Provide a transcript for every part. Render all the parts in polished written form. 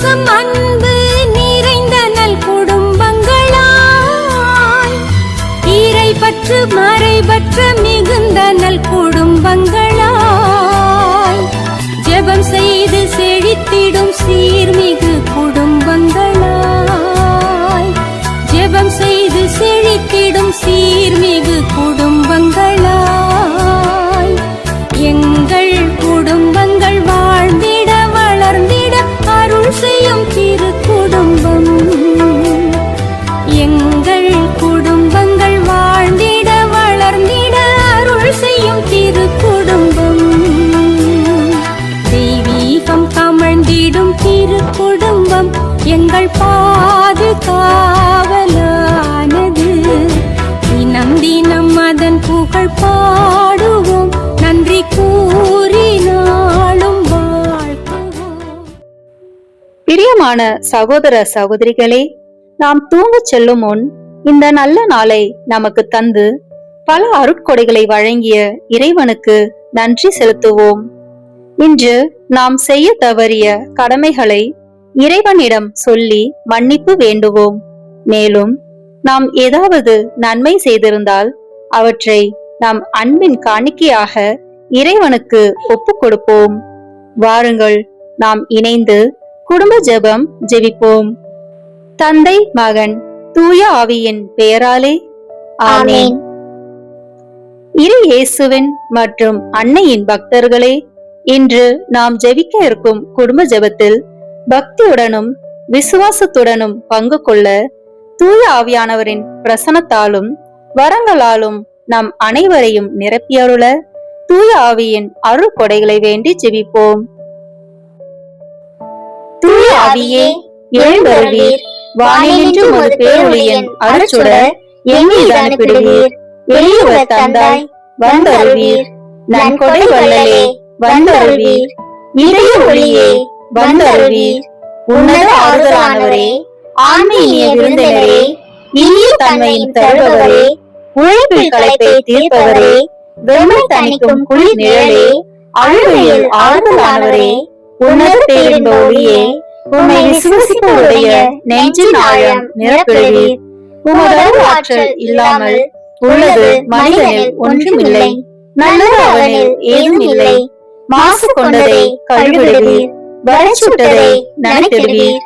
பாசம் அன்பு நிறைந்த நல் குடும்பங்களாய், இறைபற்று மறைபற்ற மிகுந்த நல் குடும்பங்களாய், ஜெபம் செய்து செழித்திடும் சீர்மிகு குடும்பங்களாய், ஜெபம் செய்து செழித்திடும் சீர்மிகு குடும்பங்களாய், எங்கள் குடும்பங்கள் வாழ்ந்திட வளர்ந்திட அருள் செய்யும் திரு குடும்பம், எங்கள் குடும்பங்கள் வாழ்ந்திட வளர்ந்திட அருள் செய்யும் திரு குடும்பம், தெய்வீகம் கமழ்ந்திடும் திரு குடும்பம் எங்கள் பாதுகாவலானது, தினம் தினம் அதன் புகழ் பாடுவோம், நன்றி கூறினாலும் வாழ்த்துவோம். பிரியமான சகோதர சகோதரிகளே, நாம் தூங்கச் செல்லும் முன் இந்த நல்ல நாளை நமக்கு தந்து பல அருட்கொடைகளை வழங்கிய இறைவனுக்கு நன்றி செலுத்துவோம். இன்று நாம் செய்ய தவறிய கடமைகளை இறைவனிடம் சொல்லி மன்னிப்பு வேண்டுவோம். மேலும் நாம் ஏதாவது நன்மை செய்திருந்தால் அவற்றை நாம் அன்பின் காணிக்கையாக இறைவனுக்கு ஒப்புக் கொடுப்போம். வாருங்கள், நாம் இணைந்து குடும்ப ஜெபம் ஜெபிப்போம். தந்தை மகன் தூய ஆவியின் பெயராலே ஆமென். இரு இயேசுவின் மற்றும் அன்னையின் பக்தர்களே, இன்று நாம் ஜெபிக்க இருக்கும் குடும்ப ஜெபத்தில் பக்தியுடனும் விசுவாசத்துடனும் பங்கு கொள்ள தூய ஆவியானவரின் பிரசனத்தாலும் வரங்களாலும் நம் அனைவரையும் நிரப்பியருள தூய ஆவியின் அருள் கொடைகளை வேண்டி ஜெபிப்போம். தூய ஆவியே எழுந்தருளீர், வானினின்று ஒரு பேரொளியின் அருட்சுடர் எம்மீது அனுப்பிடுவீர். எளியவர் தந்தாய் வந்தருவீர், நன்கொடை வள்ளலே வந்தருவீர், இதய ஒளியே வந்தருவீர். உன்னத ஆறுதலானவரே, ஆன்மீக விருந்தினரே, இனிய தன்மையின் தருபவரே, உழைப்பில் களைப்பை தீர்ப்பவரே, வெம்மை தணிக்கும் குளிர் நிழலே, அழுகையில் ஆறுதலானவரே, உன்னத பேரின்ப ஒளியே, உம்மை விசுவசிப்பவருடைய நெஞ்சின் ஆழம் நிரப்பிடுவீர். உமது ஆற்றல் இல்லாமல் உள்ளது மனிதனில் ஒன்றுமில்லை, நல்லது அவனில் ஏதும் இல்லை. மாசு கொண்டதை கழுவிடுவீர், வரைச்சுட்டதை நனைத்திடுவீர்,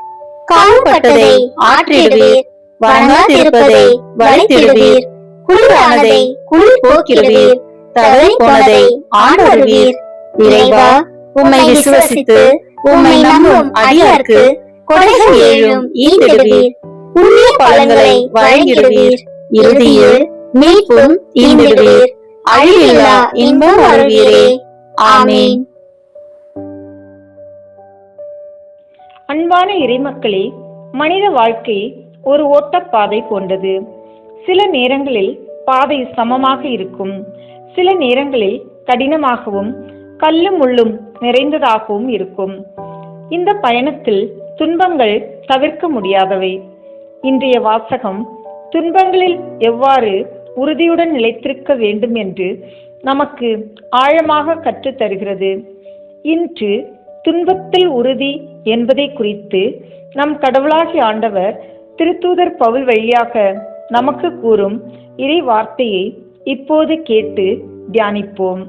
கால்பட்டதை ஆற்றிடுவீர், வணங்காதிருப்பதை வளைத்திடுவீர், குளிரானதை குளிர் போக்கிடுவீர், தவறி போனதை ஆண்டருவீர். இறைவா, உம்மை விசுவசித்து உம்மை நம்பும் அடியார்க்கு கொடைகள் ஏழும் ஈந்திடுவீர், புண்ணிய பலன்களை வழங்கிடுவீர், இறுதியில் மீட்பும் ஈந்திடுவீர், அழிவில்லா இன்பம் அருள்வீரே. ஆமென். அன்பான இறைமக்களே, மனித வாழ்க்கை ஒரு ஓட்டப்பாதை போன்றது. சில நேரங்களில் பாதை சமமாக இருக்கும், சில நேரங்களில் கடினமாகவும் கல்லும் முள்ளும் நிறைந்ததாகவும் இருக்கும். இந்த பயணத்தில் துன்பங்கள் தவிர்க்க முடியாதவை. இன்றைய வாசகம் துன்பங்களில் எவ்வாறு உறுதியுடன் நிலைத்திருக்க வேண்டும் என்று நமக்கு ஆழமாக கற்றுத் தருகிறது. இன்று துன்பத்தில் உறுதி என்பதை குறித்து நம் கடவுளாகிய ஆண்டவர் திருத்தூதர் பவுல் வழியாக நமக்கு கூறும் இறை வார்த்தையை இப்போது கேட்டு தியானிப்போம்.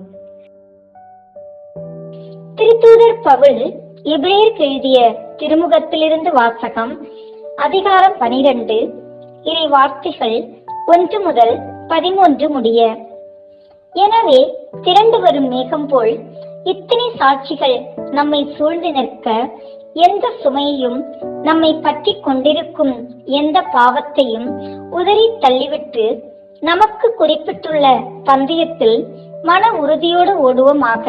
திருத்தூதர் பவுல் எபிரேயருக்கு எழுதிய திருமுகத்திலிருந்து வாசகம். அதிகாரம் 12, இறை வார்த்தைகள் 1 முதல் 13 முடிய. எனவே திரண்டு வரும் மேகம் போல் இத்தனை சாட்சிகள் நம்மை சூழ்ந்து நிற்க, எந்த சுமையையும் நம்மை பற்றி கொண்டிருக்கும் எந்த பாவத்தையும் உதறி தள்ளிவிட்டு நமக்கு குறிப்பிட்டுள்ள பந்தயத்தில் மன உறுதியோடு ஓடுவோமாக.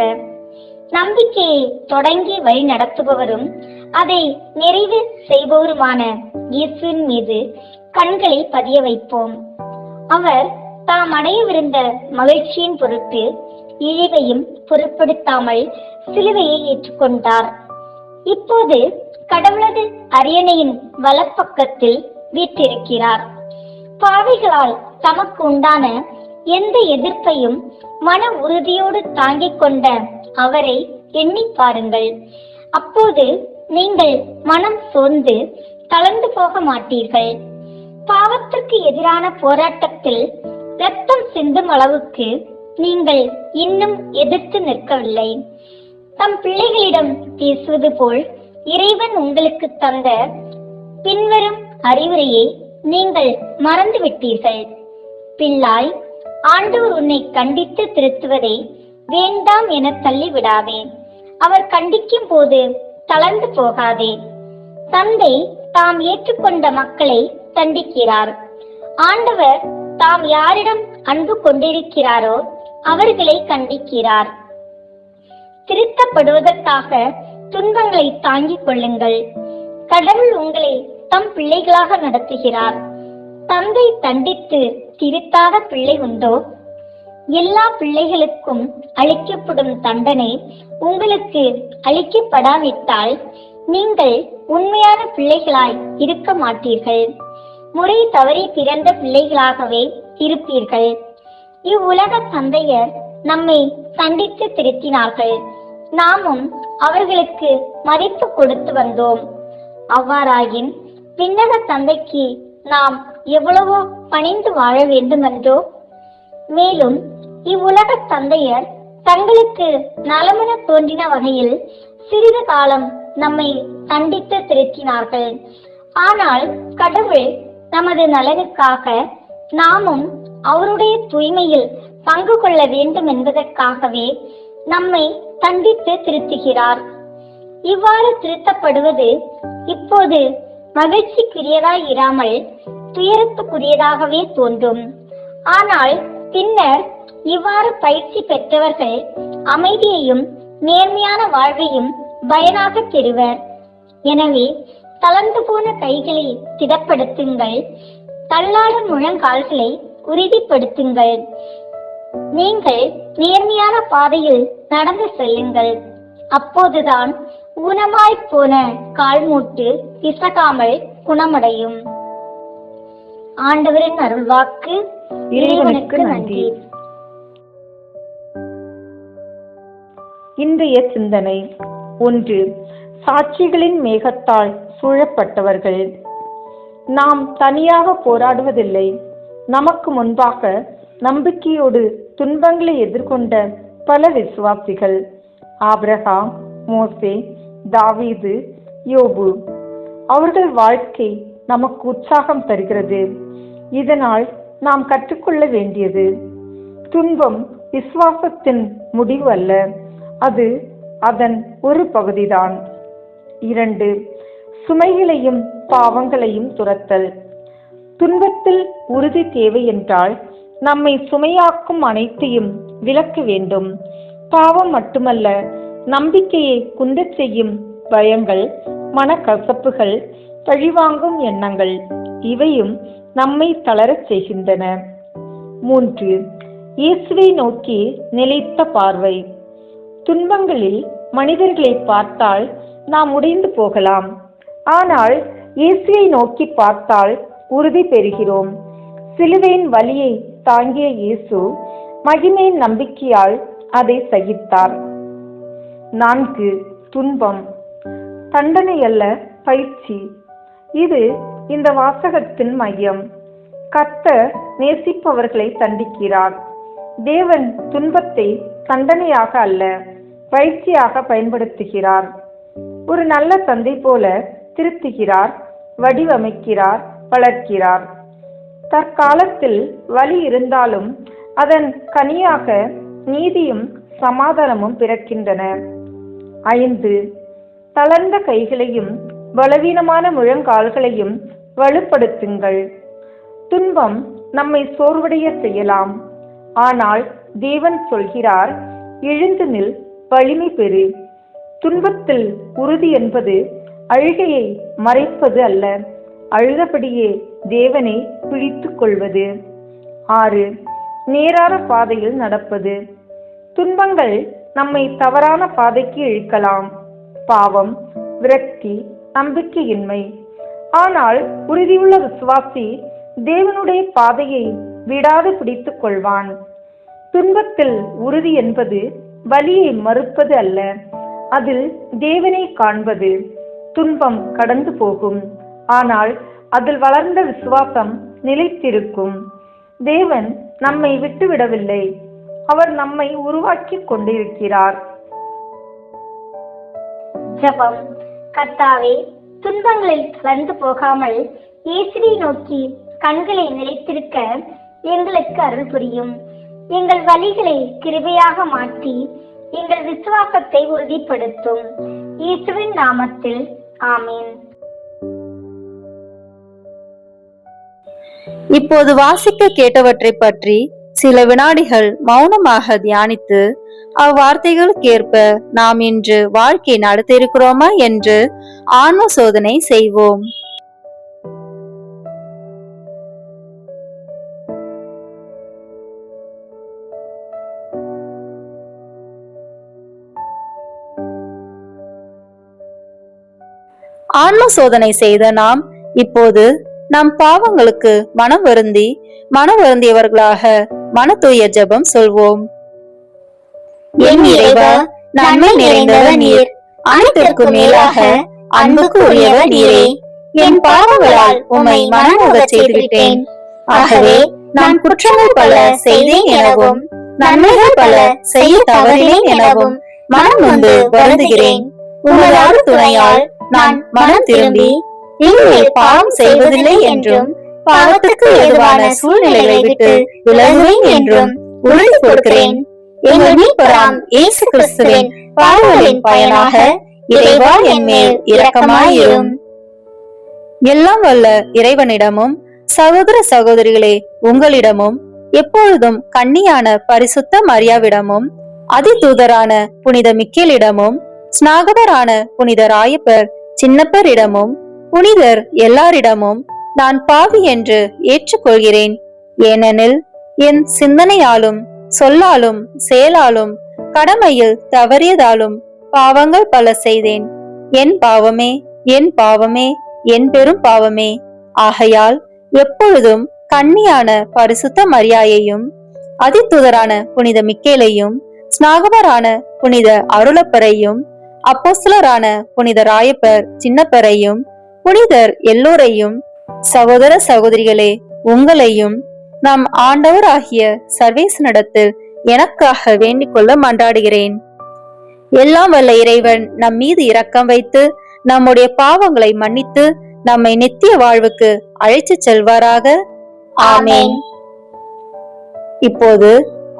நம்பிக்கையை தொடங்கி வழி நடத்துபவரும் அதை நிறைவு செய்பவருமான இயேசுவின் மீது கண்களை பதிய வைப்போம். அவர் தாம் அடையவிருந்த மகிழ்ச்சியின் பொருட்டு இழிவையும் பொருட்படுத்தாமல் சிலுவையை ஏற்றுக்கொண்டார். இப்போது கடவுளது அரியணையின் வலப்பக்கத்தில் வீற்றிருக்கிறார். பாவிகளால் தமக்கு உண்டான எந்த எதிர்ப்பையும் மன உறுதியோடு தாங்கிக் கொண்ட அவரை எண்ணி பாருங்கள். அப்போது நீங்கள் மனம் சோர்ந்து தளர்ந்து போக மாட்டீர்கள். பாவத்திற்கு எதிரான போராட்டத்தில் ரத்தம் சிந்தும் அளவுக்கு நீங்கள் இன்னும் எதிர்த்து நிற்கவில்லை. தம் பிள்ளைகளிடம் பேசுவது போல் இறைவன் உங்களுக்கு தந்த பின்வரும் அறிவுரையை நீங்கள் மறந்து விட்டீர்கள். பிள்ளாய், ஆண்டவர் உன்னை கண்டித்து திருத்துவதை வேண்டாம் என தள்ளிவிடாதே. அவர் கண்டிக்கும் போது தளர்ந்து போகாதே. தந்தை தாம் ஏற்றுக்கொண்ட மக்களை தண்டிக்கிறார். ஆண்டவர் தாம் யாரிடம் அன்பு கொண்டிருக்கிறாரோ அவர்களை கண்டிக்கிறார். திருத்தப்படுவதற்காக துன்பங்களை தாங்கிக் கொள்ளுங்கள். கடவுள் உங்களை தம் பிள்ளைகளாக நடத்துகிறார். தந்தை தண்டித்து திருத்தாத பிள்ளை உண்டோ? எல்லா பிள்ளைகளுக்கும் அளிக்கப்படும் தண்டனை உங்களுக்கு அளிக்கப்படாவிட்டால் நீங்கள் உண்மையான பிள்ளைகளாய் இருக்க மாட்டீர்கள். முறை தவறி பிறந்த பிள்ளைகளாகவே இருப்பீர்கள். இவ்வுலக தந்தையர் நம்மை தண்டித்து திருத்தினார்கள். நாமும் அவர்களுக்கு மதிப்பு கொடுத்து வந்தோம். அவ்வாறாயின் விண்ணக தந்தைக்கு நாம் எவ்வளவோ பணிந்து வாழ வேண்டுமென்றோ? மேலும் இவ்வுலக தந்தையர் தங்களுக்கு நலமென தோன்றின வகையில் சிறிது காலம் நம்மை தண்டித்து திருத்தினார்கள். ஆனால் கடவுள் நமது நலனுக்காக நாமும் அவருடைய தூய்மையில் பங்கு கொள்ள வேண்டும் என்பதற்காகவே நம்மை தண்டித்து திருத்துகிறார். இவ்வாறு திருத்தப்படுவது இப்போது மகிழ்ச்சிக்குரியதாய் இராமல் துயரத்துக்குரியதாகவே தோன்றும். ஆனால் பின்னர் இவ்வாறு பயிற்சி பெற்றவர்கள் அமைதியையும் நேர்மையான வாழ்வையும் பயனாக பெறுவர். எனவே தளர்ந்து போன கைகளை திடப்படுத்துங்கள். தள்ளாடும் முழங்கால்களை உறுதிப்படுத்துங்கள். நீங்கள் நேர்மையான பாதையில் நடந்து செல்லுங்கள். அப்போதுதான் ஊனமாய்ப் போன கால்மூட்டு பிசகாமல் குணமடையும். ஆண்டவரின் அருள்வாக்கு. இறைவனுக்கு நன்றி. இன்றைய சிந்தனை 1. சாட்சிகளின் மேகத்தால் சூழப்பட்டவர்கள். நாம் தனியாக போராடுவதில்லை. நமக்கு முன்பாக நம்பிக்கையோடு துன்பங்களை எதிர்கொண்ட பல விசுவாசிகள், ஆபிரகாம், மோசே, தாவீது, யோபு, அவர்கள் வாழ்க்கை நமக்கு உற்சாகம் தருகிறது. இதனால் நாம் கற்றுக்கொள்ள வேண்டியது: துன்பம் விசுவாசத்தின் முடிவு அல்ல, அது அதன் ஒரு பகுதிதான். 2. சுமைகளையும் பாவங்களையும் துரத்தல். துன்பத்தில் உறுதி தேவை என்றால் நம்மை சுமையாக்கும் அனைத்தையும் விலக்க வேண்டும். பாவம் மட்டுமல்ல, நம்பிக்கையை குந்தச் செய்யும் பயங்கள், மனக்கசப்புகள், பழிவாங்கும் எண்ணங்கள், இவையும் நம்மை தளரச் செய்கின்றன. 3. இயேசுவை நோக்கி நிலைத்த பார்வை. துன்பங்களில் மனிதர்களை பார்த்தால் நாம் உடைந்து போகலாம். ஆனால் இயேசுவை நோக்கி பார்த்தால் உறுதி பெறுகிறோம். சிலுவையின் வலியை தாங்கிய இயேசு மகிமையின் நம்பிக்கையால் அதை சகித்தார். 4. துன்பம் தண்டனை அல்ல, பயிற்சி. இது இந்த வாசகத்தின் மையம். கர்த்தர் நேசிப்பவர்களை தண்டிக்கிறார். தேவன் துன்பத்தை தண்டனையாக அல்ல, பயிற்சியாக பயன்படுத்துகிறார். ஒரு நல்ல தந்தை போல திருத்துகிறார், வடிவமைக்கிறார், வளர்க்கிறார். தற்காலத்தில் வலி இருந்தாலும் அதன் கனியாக நீதியும் சமாதானமும் பிறக்கின்றன. 5. தளர்ந்த கைகளையும் பலவீனமான முழங்கால்களையும் வலுப்படுத்துங்கள். துன்பம் நம்மை சோர்வடைய செய்யலாம். ஆனால் தேவன் சொல்கிறார், எழுந்து நில், வலிமை பெறு. துன்பத்தில் உறுதி என்பது அழுகையை மறைப்பது அல்ல, அழுதபடியே தேவனை பிடித்துக் கொள்வது. 6. நேரான பாதையில் நடப்பது. துன்பங்கள் நம்மை தவறான பாதைக்கு இழுக்கலாம். பாவம், விரக்தி, நம்பிக்கையின்மை. ஆனால் உறுதியுள்ள விசுவாசி தேவனுடைய பாதையை விடாது பிடித்துக் கொள்வான். துன்பத்தில் உறுதி என்பது வலியை மறுப்பது அல்ல, அதில் தேவனை காண்பது. துன்பம் கடந்து போகும், ஆனால் அதில் வளர்ந்த விசுவாசம் நிலைத்திருக்கும். தேவன் நம்மை விட்டுவிடவில்லை, அவர் நம்மை உருவாக்கி கொண்டிருக்கிறார். ஜெபம். கர்த்தாவே, துன்பங்களில் கலந்து போகாமல் இயேசுவை நோக்கி கண்களை நிலைத்திருக்க எங்களுக்கு அருள் புரியும். எங்கள் வழிகளை கிருபையாக மாற்றி எங்கள் விசுவாசத்தை உறுதிப்படுத்தும். இயேசுவின் நாமத்தில் ஆமீன். இப்போது வாசிக்க கேட்டவற்றை பற்றி சில வினாடிகள் மௌனமாக தியானித்து அவ்வார்த்தைகளுக்கேற்ப நாம் இன்று வாழ்க்கை நடத்தியிருக்கிறோமா என்று ஆன்ம சோதனை செய்வோம். ஆன்ம சோதனை செய்த நாம் இப்போது நம் பாவங்களுக்கு மனம் வருந்தியவர்களாக மன தூய ஜெபம் சொல்வோம். என் இறைவா, நன்மை நிறைந்தவர் நீர், அனைத்திற்கும் மேலாக அன்புக்கு உரியவர் நீரே. என் பாவங்களால் உம்மை மனமுகச் செய்துவிட்டேன். ஆகவே நான் குற்றங்கள் பல செய்தேன் எனவும் நன்மைகள் பல செய்ய தவறினேன் எனவும் மனம் நொந்து வருந்துகிறேன். உமது அருள் துணையால் நான் மனம் திரும்பி இனிமேல் பாவம் செய்வதில்லை என்றும் பாவத்துக்கு ஏதுவான சூழ்நிலைகளை விட்டு விலகுவேன் என்றும் உறுதி கொடுக்கிறேன். எங்கள் மீட்பராம் இயேசு கிறிஸ்துவின் பாடுகளின் பயனாக இறைவா என் மேல் இரக்கமாயிரும். எல்லாம் வல்ல இறைவனிடமும் சகோதர சகோதரிகளே உங்களிடமும் எப்பொழுதும் கன்னியான பரிசுத்த மரியாவிடமும் அதிதூதரான புனித மிக்கேலிடமும் ஸ்நாகபரான புனித ராயப்பர் சின்னப்பரிடமும் புனிதர் எல்லாரிடமும் நான் பாவி என்று ஏற்றுக்கொள்கிறேன். ஏனெனில் என் சிந்தனையாலும் சொல்லாலும் செயலாலும் கடமையில் தவறியதாலும் பாவங்கள் பல செய்தேன். என் பாவமே, என் பாவமே, என் பெரும் பாவமே. ஆகையால் எப்பொழுதும் கன்னியான பரிசுத்த மரியாயையும் அதிதூதரான புனித மிக்கேலையும் ஸ்நாகபரான புனித அருளப்பரையும் அப்போஸ்தலரான புனித ராயப்பர் சின்னப்பரையும் புனிதர் எல்லோரையும் சகோதர சகோதரிகளே உங்களையும் நம் ஆண்டவர் ஆகிய சர்வேசனிடத்தில் எனக்காக வேண்டிக் கொள்ள மன்றாடுகிறேன். எல்லாம் வல்ல இறைவன் நம் மீது இரக்கம் வைத்து நம்முடைய பாவங்களை மன்னித்து நம்மை நித்திய வாழ்வுக்கு அழைத்து செல்வாராக. ஆமேன். இப்போது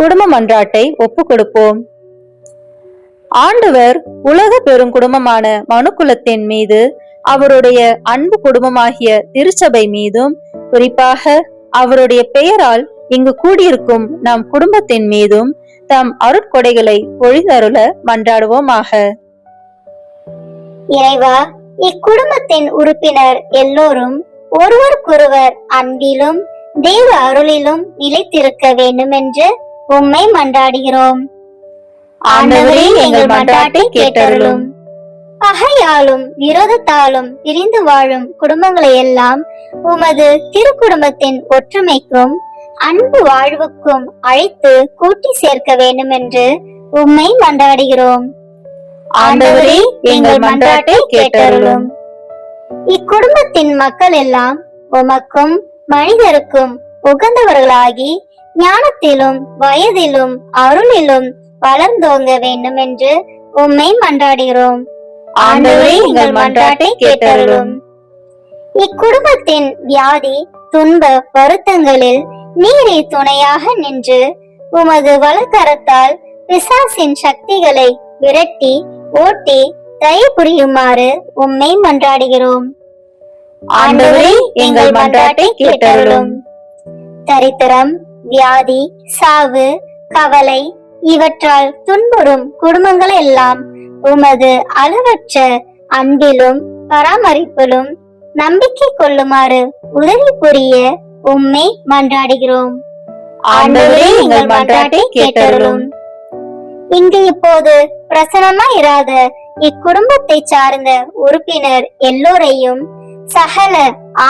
குடும்ப மன்றாட்டை ஒப்பு கொடுப்போம். ஆண்டவர் உலக பெருங்குடும்பமான மனுக்குலத்தின் மீது, அவருடைய அன்பு குடும்பமாகிய திருச்சபை மீதும், குறிப்பாக அவருடைய பெயரால் இங்கு கூடியிருக்கும் நம் குடும்பத்தின் மீதும் தம் அருட்கொடைகளை பொழிதருள மன்றாடுவோமாக. இறைவா, இக்குடும்பத்தின் உறுப்பினர் எல்லோரும் ஒருவருக்கொருவர் அன்பிலும் தேவ அருளிலும் நிலைத்திருக்க வேண்டும் என்று உம்மை மன்றாடுகிறோம். ஆண்டவரே, எங்கள் மன்றாட்டை கேட்டருளும். பகையாலும் விரோதத்தாலும் பிரிந்து வாழும் குடும்பங்களை எல்லாம் உமது திருக்குடும்பத்தின் ஒற்றுமைக்கும் அன்பு வாழ்வுக்கும் அழைத்து கூட்டி சேர்க்க வேண்டும் என்று உம்மை மன்றாடுகிறோம். ஆண்டவரே, எங்கள் மன்றாட்டை கேட்டருளும். இக்குடும்பத்தின் மக்கள் எல்லாம் உமக்கும் மனிதருக்கும் உகந்தவர்களாகி ஞானத்திலும் வயதிலும் அருளிலும் வளர்ந்தோங்க வேண்டும் என்று உம்மை மன்றாடுகிறோம். ஆண்டவரே, எங்கள் மன்றாட்டை கேட்டருளும். இக்குடும்பத்தின் வியாதி துன்ப வருத்தங்களில் நீரே துணையாக நின்று உமது வலக்கரத்தால் பிசாசின் சக்திகளை விரட்டி ஓட்டி தயை புரியுமாறு உம்மை மன்றாடுகிறோம். ஆண்டவரே, எங்கள் மன்றாட்டை கேட்டருளும். தரித்திரம், வியாதி, சாவு, கவலை இவற்றால் துன்புறும் குடும்பங்கள் எல்லாம் உமது அளவற்ற அன்பிலும் பராமரிப்பிலும் நம்பிக்கை கொள்ளுமாறு உதவி புரிய உம்மை மன்றாடுகிறோம். ஆண்டவரே, எங்கள் மன்றாட்டை கேட்டருளும். இங்கு இப்போது பிரசனமாயிராத இக்குடும்பத்தை சார்ந்த உறுப்பினர் எல்லோரையும் சகல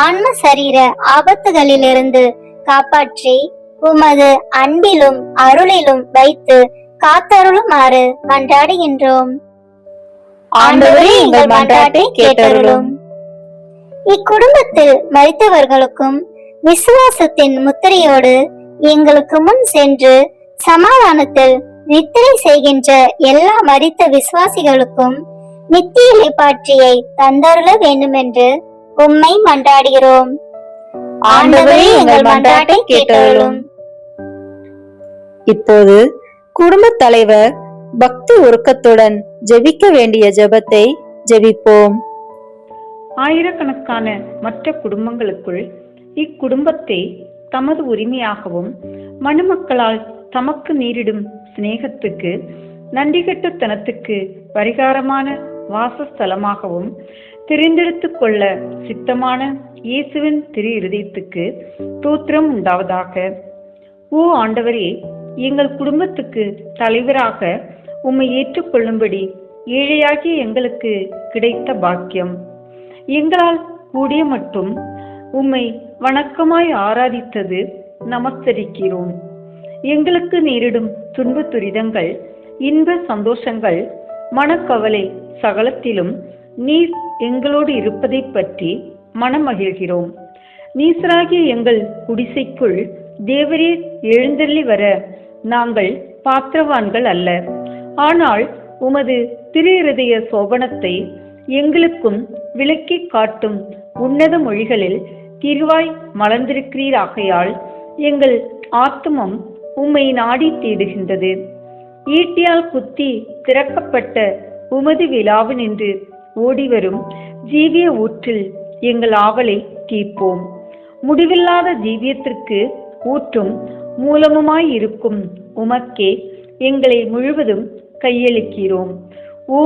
ஆன்ம சரீர ஆபத்துகளிலிருந்து காப்பாற்றி உமது அன்பிலும் அருளிலும் வைத்து காத்தருளுமாறு மன்றாடுகின்றோம். ஆண்டவரே எங்கள் மன்றாட்டை கேட்டருளும். இக்குடும்பத்தில் மரித்தவர்களுக்கும் விசுவாசத்தின் முத்திரையோடு எங்களுக்கு முன் சென்று சமாதானத்தில் நித்திரை செய்கின்ற எல்லா மரித்த விசுவாசிகளுக்கும் நித்திய இளைப்பாற்றியை தந்தருள வேண்டுமென்று உம்மை மன்றாடுகிறோம். ஆண்டவரே எங்கள் மன்றாட்டை கேட்டருளும். இப்போது குடும்பத் தலைவர் பக்தி உருக்கத்துடன் ஜெபிக்க வேண்டிய ஜெபத்தை ஜெபிப்போம். ஆயிரக்கணக்கான மற்ற குடும்பங்களுக்குள் இக்குடும்பத்தை தமது உரிமையாகவும் மணமக்களால் தமக்கு நேரிடும் சிநேகத்துக்கு நன்றிகட்டுத்தனத்துக்கு பரிகாரமான வாசஸ்தலமாகவும் தெரிந்தெடுத்து கொள்ள சித்தமான இயேசுவின் திரு இருதயத்துக்கு தோத்திரம் உண்டாவதாக. ஓ ஆண்டவரே, எங்கள் குடும்பத்துக்கு தலைவராக உம்மை ஏற்றுக்கொள்ளும்படி ஏழையாகிய எங்களுக்கு கிடைத்த பாக்கியம். எங்களால் கூடிய மட்டும் உம்மை வணக்கமாய் ஆராதித்தது நமஸ்கரிக்கிறோம். எங்களுக்கு நேரிடும் துன்ப துரிதங்கள், இன்ப சந்தோஷங்கள், மனக்கவலை சகலத்திலும் நீர் எங்களோடு இருப்பதை பற்றி மனமகிழ்கிறோம். நீசராகிய எங்கள் குடிசைக்குள் தேவரே எழுந்தள்ளி வர நாங்கள் பாத்திரவான்கள் அல்ல. ஆனால் உமது திரு இருதய சோபனத்தை எங்களுக்கும் விளக்கி காட்டும் உன்னத மொழிகளில் திருவாய் மலர்ந்திருக்கிறீராகையால் எங்கள் ஆத்துமம் உம்மை நாடி தேடுகின்றது. ஈட்டியால் குத்தி திறக்கப்பட்ட உமது விழாவு நின்று ஓடிவரும் ஜீவிய ஊற்றில் எங்கள் ஆவலை தீர்ப்போம். முடிவில்லாத ஜீவியத்திற்கு ஊற்றும் மூலமுமாயிருக்கும் உமக்கே எங்களை முழுவதும் கையளிக்கிறோம். ஓ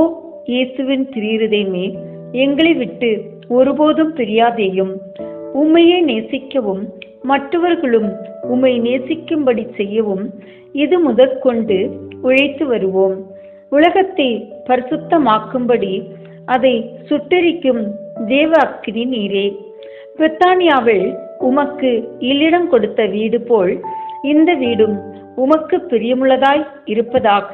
இயேசுவின் திரு எங்களை விட்டு ஒருபோதும் பிரியாதேயும். உம்மையே நேசிக்கவும் மற்றவர்களும் உம்மை நேசிக்கும்படி செய்யவும் இது முதற்கொண்டு உழைத்து வருவோம். உலகத்தை பரிசுத்தமாக்கும்படி அதை சுட்டெரிக்கும் தேவ அக்கினி நீரே. பிரித்தானியாவில் உமக்கு இல்லிடம் கொடுத்த வீடு போல் இந்த வீடும் உமக்கு பிரியமுள்ளதாய் இருப்பதாக.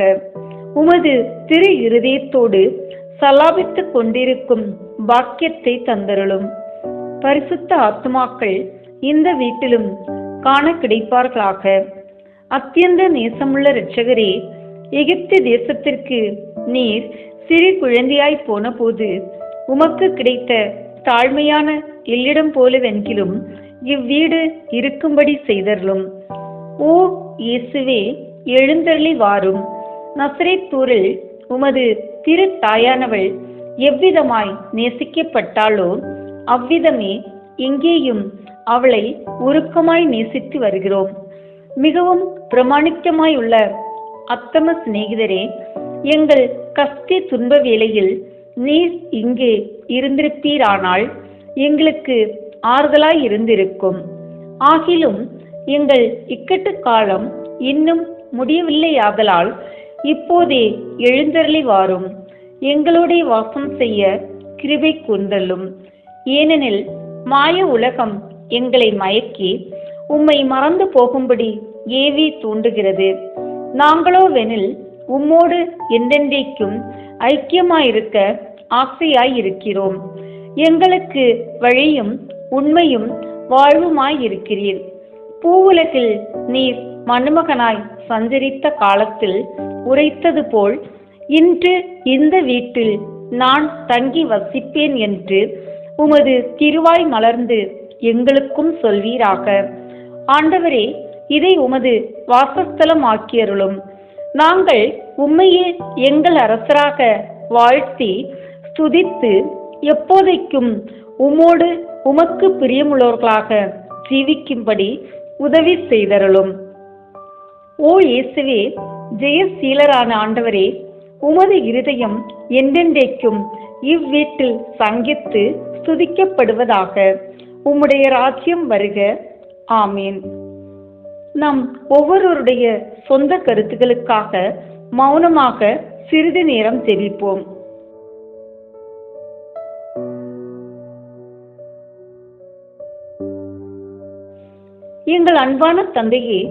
உமது திரு இருதயத்தோடு சலாபித்துக் கொண்டிருக்கும் பாக்கியத்தை தந்தருளும். பரிசுத்த ஆத்துமாக்கள் இந்த வீட்டிலும் காண கிடைப்பார்களாக. அத்தியந்த நேசமுள்ள இரட்சகரே, எகிப்து தேசத்திற்கு நீர் சிறு குழந்தையாய் போன போது உமக்கு கிடைத்த தாழ்மையான இல்லிடம் போலவென்கிலும் இவ்வீடு இருக்கும்படி செய்தருளும். ஓ இயேசுவே, எழுந்தருளி வாரும். நசரேத்தூரில் உமது திரு தாயானவள் எவ்விதமாய் நேசிக்கப்பட்டாளோ அவ்விதமே இங்கேயும் அவளை உருக்கமாய் நேசித்து வருகிறோம். மிகவும் பிரமாணிக்கமாய் உள்ள அத்தம சிநேகிதரே, எங்கள் கஷ்ட துன்ப வேளையில் நீர் இங்கே இருந்திருப்பீரானால் எங்களுக்கு ஆறுதலாய் இருந்திருக்கும். ஆகிலும் எங்கள் இக்கட்டு காலம் இன்னும் முடியவில்லையாதலால் இப்போதே எழுந்தருளி வாரும். எங்களோட வாசம் செய்ய கிருபை கூர்ந்தள்ளும். ஏனெனில் மாய உலகம் எங்களை மயக்கி உம்மை மறந்து போகும்படி ஏவி தூண்டுகிறது. நாங்களோவெனில் உம்மோடு என்றென்றைக்கும் ஐக்கியமாயிருக்க ஆசையாயிருக்கிறோம். எங்களுக்கு வழியும் உண்மையும் வாழ்வுமாயிருக்கிறீர். பூவுலகில் நீர் மணமகனாய் சஞ்சரித்த காலத்தில் உரைத்தது போல் இன்று இந்த வீட்டில் நான் தங்கி வசிப்பேன் என்று உமது திருவாய் மலர்ந்து எங்களுக்கும் சொல்வீராக. ஆண்டவரே, இதை உமது வாசஸ்தலமாக்கியருளும். நாங்கள் உம்மையே எங்கள் அரசராக வாழ்த்தி ஸ்துதித்து எப்போதைக்கும் உம்மோடு உமக்கு பிரியமுள்ளவர்களாக ஜீவிக்கும்படி உதவி செய்தருளும். ஓ இயேசுவே, ஜெயசீலரான ஆண்டவரே, உமது இருதயம் என்றென்றைக்கும் இவ்வீட்டில் சங்கித்து ஸ்துதிக்கப்படுவதாக. உம்முடைய ராஜ்யம் வருக. ஆமீன். நம் ஒவ்வொருவருடைய சொந்த கருத்துக்களுக்காக மௌனமாக சிறிது நேரம் ஜெபிப்போம். எங்கள் அன்பான தந்தையே,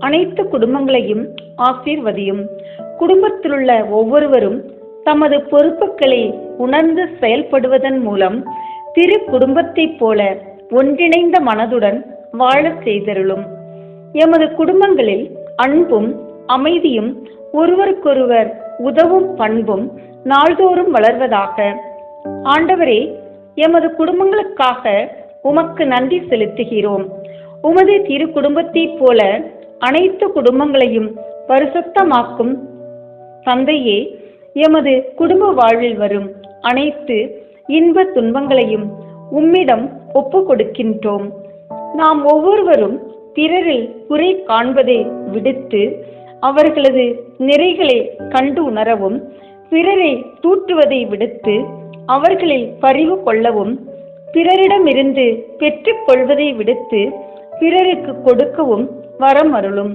அனைத்து குடும்பங்களையும் ஆசீர்வதியும். குடும்பத்திலுள்ள ஒவ்வொருவரும் தமது பொறுப்புகளை உணர்ந்து செயல்படுவதன் மூலம் திரு குடும்பத்தைப் போல ஒன்றிணைந்த மனதுடன் வாழச் செய்தருளும். எமது குடும்பங்களில் அன்பும் அமைதியும் ஒருவருக்கொருவர் உதவும் பண்பும் நாள்தோறும் வளர்வதாக. ஆண்டவரே, எமது குடும்பங்களுக்காக உமக்கு நன்றி செலுத்துகிறோம். உமது திரு குடும்பத்தைப் போல அனைத்து குடும்பங்களையும் பரிசுத்தமாக்கும் தந்தையே, எமது குடும்ப வாழ்வில் வரும் அனைத்து இன்ப துன்பங்களையும் உம்மிடம் ஒப்பு கொடுக்கின்றோம். நாம் ஒவ்வொருவரும் பிறரில் குறை காண்பதை விடுத்து அவர்களது நிறைகளை கண்டு உணரவும், பிறரை தூற்றுவதை விடுத்து அவர்களில் பரிவு கொள்ளவும், பிறரிடமிருந்து பெற்றுக் கொள்வதை விடுத்து பிறருக்கு கொடுக்கவும் வரம் அருளும்.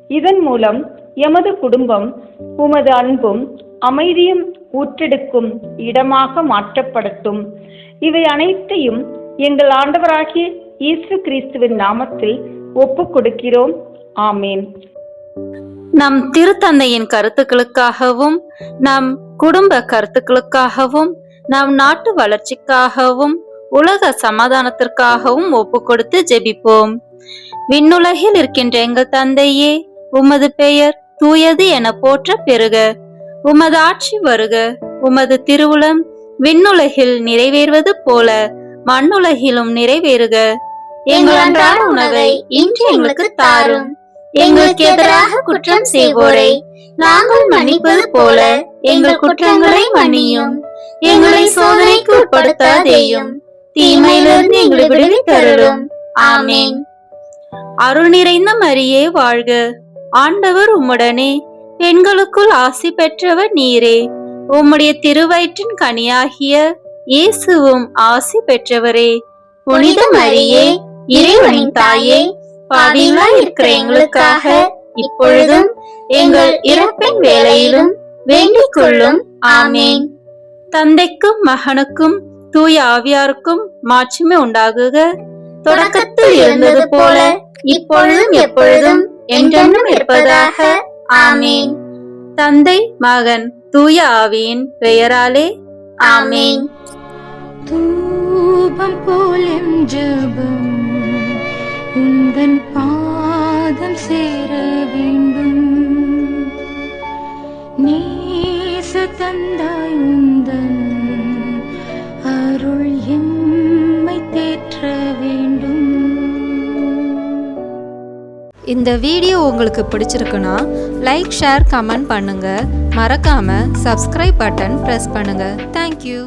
இதன் மூலம் எமது குடும்பம் உமது அன்பும் அமைதியும் ஊற்றெடுக்கும் இடமாக மாற்றப்படட்டும். இவை அனைத்தையும் எங்கள் ஆண்டவராகிய இயேசு கிறிஸ்துவின் நாமத்தில் ஒப்புக் கொடுக்கிறோம். ஆமேன். நம் திருத்தந்தையின் கருத்துக்களுக்காகவும், நம் குடும்ப கருத்துக்களுக்காகவும், நம் நாட்டு வளர்ச்சிக்காகவும், உலக சமாதானத்திற்காகவும் ஒப்பு கொடுத்து ஜெபிப்போம். விண்ணுலகில் இருக்கின்ற எங்கள் தந்தையே, உமது பெயர் தூயது என போற்ற பெறுக. உமது ஆட்சி வருக. உமது திருவுளம் விண்ணுலகில் நிறைவேறுவது போல மண்ணுலகிலும் நிறைவேறுக. எங்கள் அன்றாட உணவை இன்று எங்களுக்கு தாரும். எங்களுக்கு எதிராக குற்றம் செய்வோரை நாங்கள் மன்னிப்பது போல எங்கள் குற்றங்களை மன்னியும். எங்களை சோதனைக்கு உட்படுத்தாதேயும், தீமையிலிருந்து எங்களை விடுவித்தருளும். ஆமேன். அருள் நிறைந்த மரியே வாழ்க. ஆண்டவர் உம்முடனே, பெண்களுக்குள் ஆசி பெற்றவர் நீரே. உம்முடைய திருவயிற்றின் கனியாகிய இயேசுவும் ஆசி பெற்றவரே. புனித மரியே, இறைவனின் தாயே, பாவிகளாய் இருக்கிற எங்களுக்காக இப்பொழுதும் எங்கள் இறப்பின் வேளையிலும் வேண்டிக் கொள்ளும். ஆமேன். தந்தைக்கும் மகனுக்கும் தூய ஆவியாருக்கும் மாட்சிமை உண்டாகுக. தொடக்கத்தில் இருந்தது போல இப்பொழுதும் எப்பொழுதும் என்றென்றும் இருப்பதாக. ஆமேன். தந்தை, மகன், தூய ஆவியின் பெயராலே ஆமேன். தூபம் போலும் ஜெபம் உந்தன் பாதம் சேர வேண்டும். நேச தந்தாய் உந்தன் அருள் எம்மை தேற்ற வேண்டும். இந்த வீடியோ உங்களுக்கு பிடிச்சிருக்குன்னா லைக், ஷேர், கமெண்ட் பண்ணுங்க. மறக்காம சப்ஸ்கிரைப் பட்டன் பிரஸ் பண்ணுங்க. தேங்க்யூ.